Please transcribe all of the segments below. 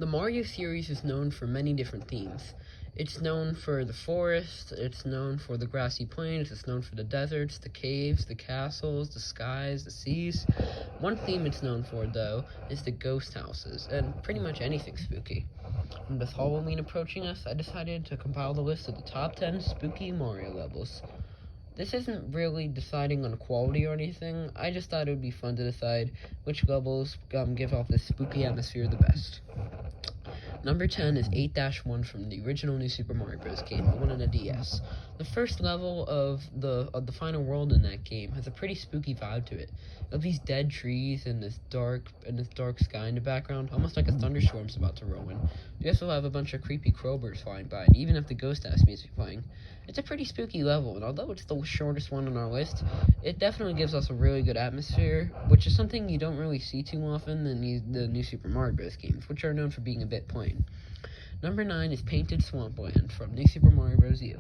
The Mario series is known for many different themes. It's known for the forest, it's known for the grassy plains, it's known for the deserts, the caves, the castles, the skies, the seas. One theme it's known for, though, is the ghost houses, and pretty much anything spooky. And with Halloween approaching us, I decided to compile the list of the top 10 spooky Mario levels. This isn't really deciding on quality or anything, I just thought it would be fun to decide which levels give off this spooky atmosphere the best. Number 10 is 8-1 from the original New Super Mario Bros. Game, the one on the DS. The first level of the final world in that game has a pretty spooky vibe to it. Of these dead trees and this dark sky in the background, almost like a thunderstorm's about to roll in. You also have a bunch of creepy crowbars flying by, and even if the ghost ass music playing. It's a pretty spooky level, and although it's the shortest one on our list, it definitely gives us a really good atmosphere, which is something you don't really see too often in the New Super Mario Bros. Games, which are known for being a bit plain. Number 9 is Painted Swampland from New Super Mario Bros. U.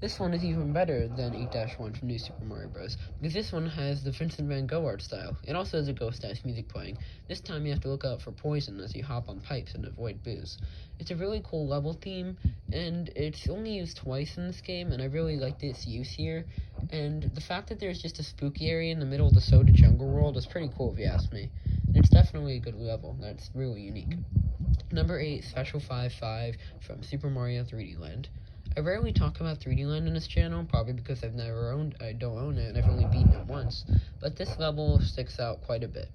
This one is even better than 8-1 from New Super Mario Bros. because this one has the Vincent Van Gogh art style. It also has a ghost-ass music playing. This time you have to look out for poison as you hop on pipes and avoid booze. It's a really cool level theme, and it's only used twice in this game, and I really like its use here. And the fact that there's just a spooky area in the middle of the Soda Jungle world is pretty cool if you ask me. And it's definitely a good level that's really unique. Number 8, Special 5-5 from Super Mario 3D Land. I rarely talk about 3D Land on this channel, probably because I don't own it, and I've only beaten it once, but this level sticks out quite a bit.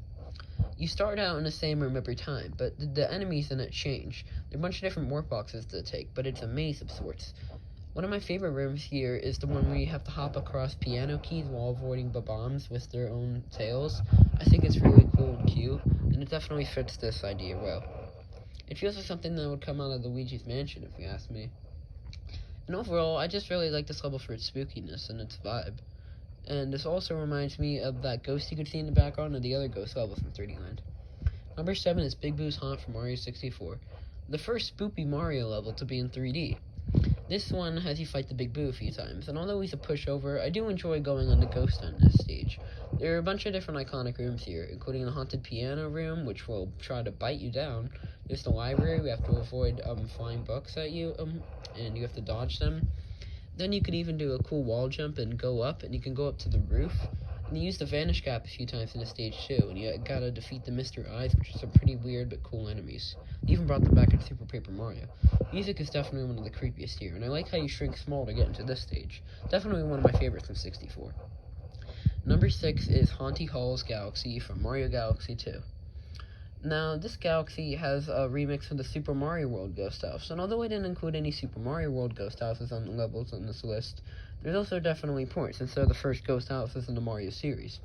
You start out in the same room every time, but the enemies in it change. There are a bunch of different warp boxes to take, but it's a maze of sorts. One of my favorite rooms here is the one where you have to hop across piano keys while avoiding bombs with their own tails. I think it's really cool and cute, and it definitely fits this idea well. It feels like something that would come out of Luigi's Mansion, if you ask me. And overall, I just really like this level for its spookiness and its vibe. And this also reminds me of that ghost you could see in the background of the other ghost level from 3D Land. Number 7 is Big Boo's Haunt from Mario 64. The first spoopy Mario level to be in 3D. This one has you fight the Big Boo a few times, and although he's a pushover, I do enjoy going on the ghost on this stage. There are a bunch of different iconic rooms here, including the haunted piano room, which will try to bite you down. There's the library, we have to avoid flying books at you, and you have to dodge them. Then you can even do a cool wall jump and go up, and you can go up to the roof. And you use the Vanish Cap a few times in the stage too, and you gotta defeat the Mr. Eyes, which are some pretty weird but cool enemies. You even brought them back in Super Paper Mario. Music is definitely one of the creepiest here, and I like how you shrink small to get into this stage. Definitely one of my favorites from 64. Number 6 is Haunty Hall's Galaxy from Mario Galaxy 2. Now, this galaxy has a remix of the Super Mario World Ghost House, and although I didn't include any Super Mario World Ghost Houses on the levels on this list, there's also definitely points, since they're the first ghost houses in the Mario series.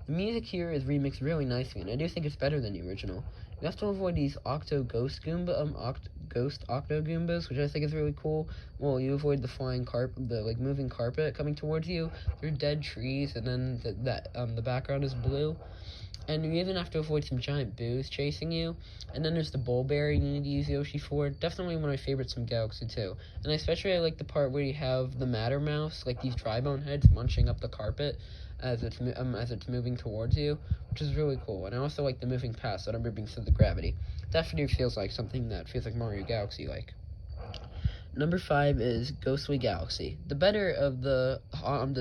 The music here is remixed really nicely, and I do think it's better than the original. You have to avoid these Ghost Octo Goombas, which I think is really cool. Well, you avoid the flying moving carpet coming towards you. They're dead trees, and then the background is blue. And you even have to avoid some giant boos chasing you. And then there's the Bullberry you need to use Yoshi for. Definitely one of my favorites from Galaxy 2. And especially I like the part where you have the Mattermouse, like these Tribone heads, munching up the carpet as it's moving towards you, which is really cool. And I also like the moving past that I'm because of the gravity. Definitely feels like something that feels like Mario Galaxy-like. Number 5 is Ghostly Galaxy. The better of the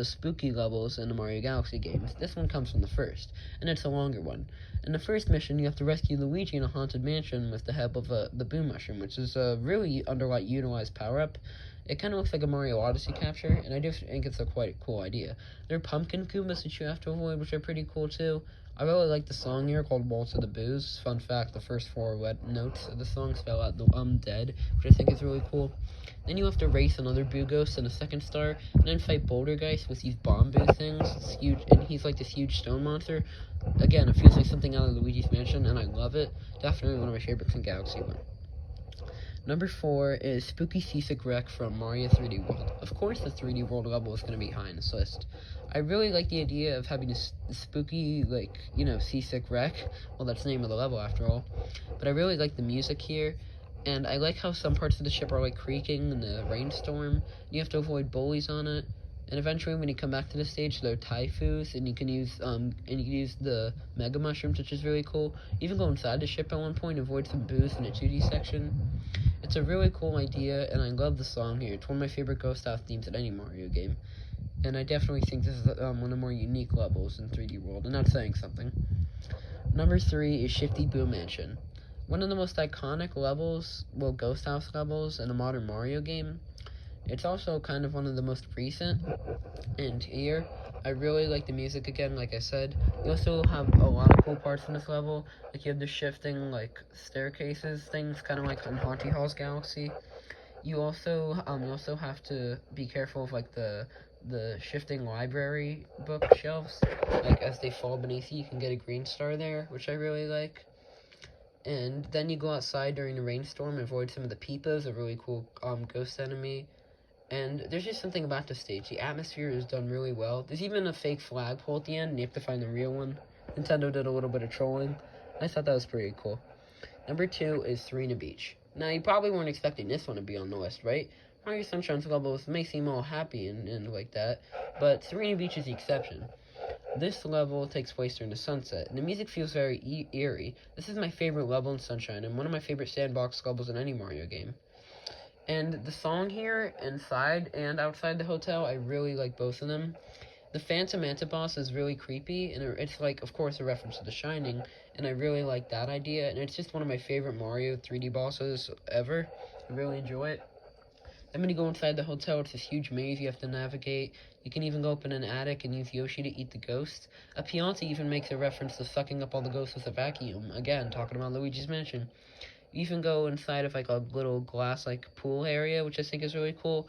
spooky levels in the Mario Galaxy games, this one comes from the first, and it's a longer one. In the first mission, you have to rescue Luigi in a haunted mansion with the help of the Boo Mushroom, which is a really underutilized power-up. It kind of looks like a Mario Odyssey capture, and I do think it's a quite cool idea. There are pumpkin Goombas that you have to avoid, which are pretty cool too. I really like the song here called Waltz of the Boos. Fun fact, the first 4 notes of the song spell out the dead, which I think is really cool. Then you have to race another Boo Ghost in a second star, and then fight Bouldergeist with these bomb boo things. It's huge, and he's like this huge stone monster. Again, it feels like something out of Luigi's Mansion, and I love it. Definitely one of my favorites in Galaxy 1. Number 4 is Spooky Seasick Wreck from Mario 3D World. Of course the 3D World level is going to be high in this list. I really like the idea of having a spooky, seasick wreck. Well, that's the name of the level after all. But I really like the music here, and I like how some parts of the ship are creaking in the rainstorm. You have to avoid bullies on it, And eventually, when you come back to the stage, there are Typhus, and you can use the Mega Mushrooms, which is really cool. Even go inside the ship at one point, avoid some booze in the 2D section. It's a really cool idea, and I love the song here. It's one of my favorite Ghost House themes in any Mario game. And I definitely think this is one of the more unique levels in 3D World, and that's saying something. Number 3 is Shifty Boo Mansion. One of the most iconic levels, well, Ghost House levels in a modern Mario game. It's also kind of one of the most recent, and here, I really like the music again, like I said. You also have a lot of cool parts in this level, like you have the shifting, like, staircases things, kind of like in Haunty Hall's Galaxy. You also have to be careful of, like, the shifting library bookshelves. Like, as they fall beneath you, you can get a green star there, which I really like. And then you go outside during the rainstorm and avoid some of the Peepas, a really cool ghost enemy. And there's just something about the stage. The atmosphere is done really well. There's even a fake flagpole at the end, and you have to find the real one. Nintendo did a little bit of trolling. I thought that was pretty cool. Number 2 is Serena Beach. Now, you probably weren't expecting this one to be on the list, right? Mario Sunshine's levels may seem all happy and like that, but Serena Beach is the exception. This level takes place during the sunset, and the music feels very eerie. This is my favorite level in Sunshine, and one of my favorite sandbox levels in any Mario game. And the song here, inside and outside the hotel, I really like both of them. The Phantom Antiboss is really creepy, and it's like, of course, a reference to The Shining, and I really like that idea, and it's just one of my favorite Mario 3D bosses ever. I really enjoy it. Then when you go inside the hotel, it's this huge maze you have to navigate. You can even go up in an attic and use Yoshi to eat the ghosts. A Pianta even makes a reference to sucking up all the ghosts with a vacuum. Again, talking about Luigi's Mansion. You even go inside of like a little glass like pool area, which I think is really cool.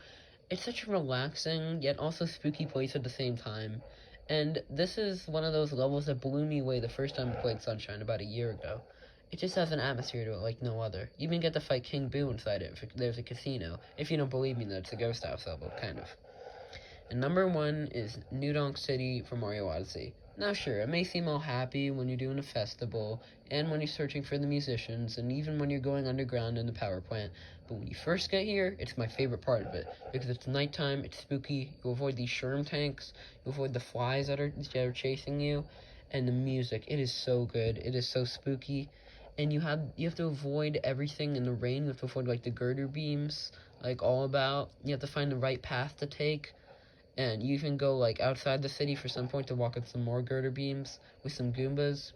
It's such a relaxing yet also spooky place at the same time. And this is one of those levels that blew me away the first time I played Sunshine about a year ago. It just has an atmosphere to it like no other. You even get to fight King Boo inside it if there's a casino. If you don't believe me that it's a Ghost House level, kind of. And number 1 is New Donk City for Mario Odyssey. Now sure, it may seem all happy when you're doing a festival, and when you're searching for the musicians, and even when you're going underground in the power plant, but when you first get here, it's my favorite part of it, because it's nighttime, it's spooky, you avoid these Sherm tanks, you avoid the flies that are chasing you, and the music, it is so good, it is so spooky, and you have to avoid everything in the rain, you have to avoid, like, the girder beams, like, all about, you have to find the right path to take, and you even go, like, outside the city for some point to walk on some more girder beams with some Goombas.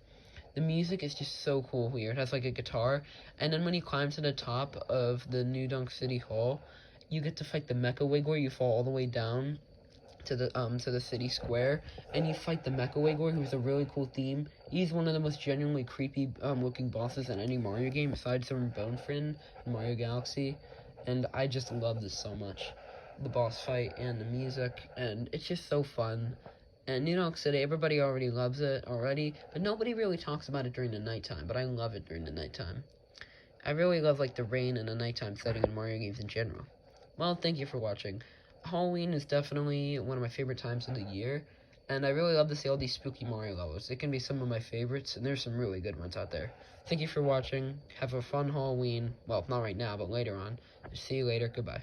The music is just so cool here. It has, like, a guitar. And then when you climb to the top of the New Donk City Hall, you get to fight the Mecha Wiggler. You fall all the way down to the city square, and you fight the Mecha Wiggler, who's a really cool theme. He's one of the most genuinely creepy looking bosses in any Mario game, besides some Bonefrin in Mario Galaxy. And I just love this so much. The boss fight and the music, and it's just so fun. And New Donk City, everybody already loves it already, but nobody really talks about it during the nighttime, but I love it during the nighttime. I really love, like, the rain and the nighttime setting in Mario games in general. Well, thank you for watching. Halloween is definitely one of my favorite times of the year, and I really love to see all these spooky Mario levels. It can be some of my favorites, and there's some really good ones out there. Thank you for watching. Have a fun Halloween. Well, not right now, but later on. See you later. Goodbye.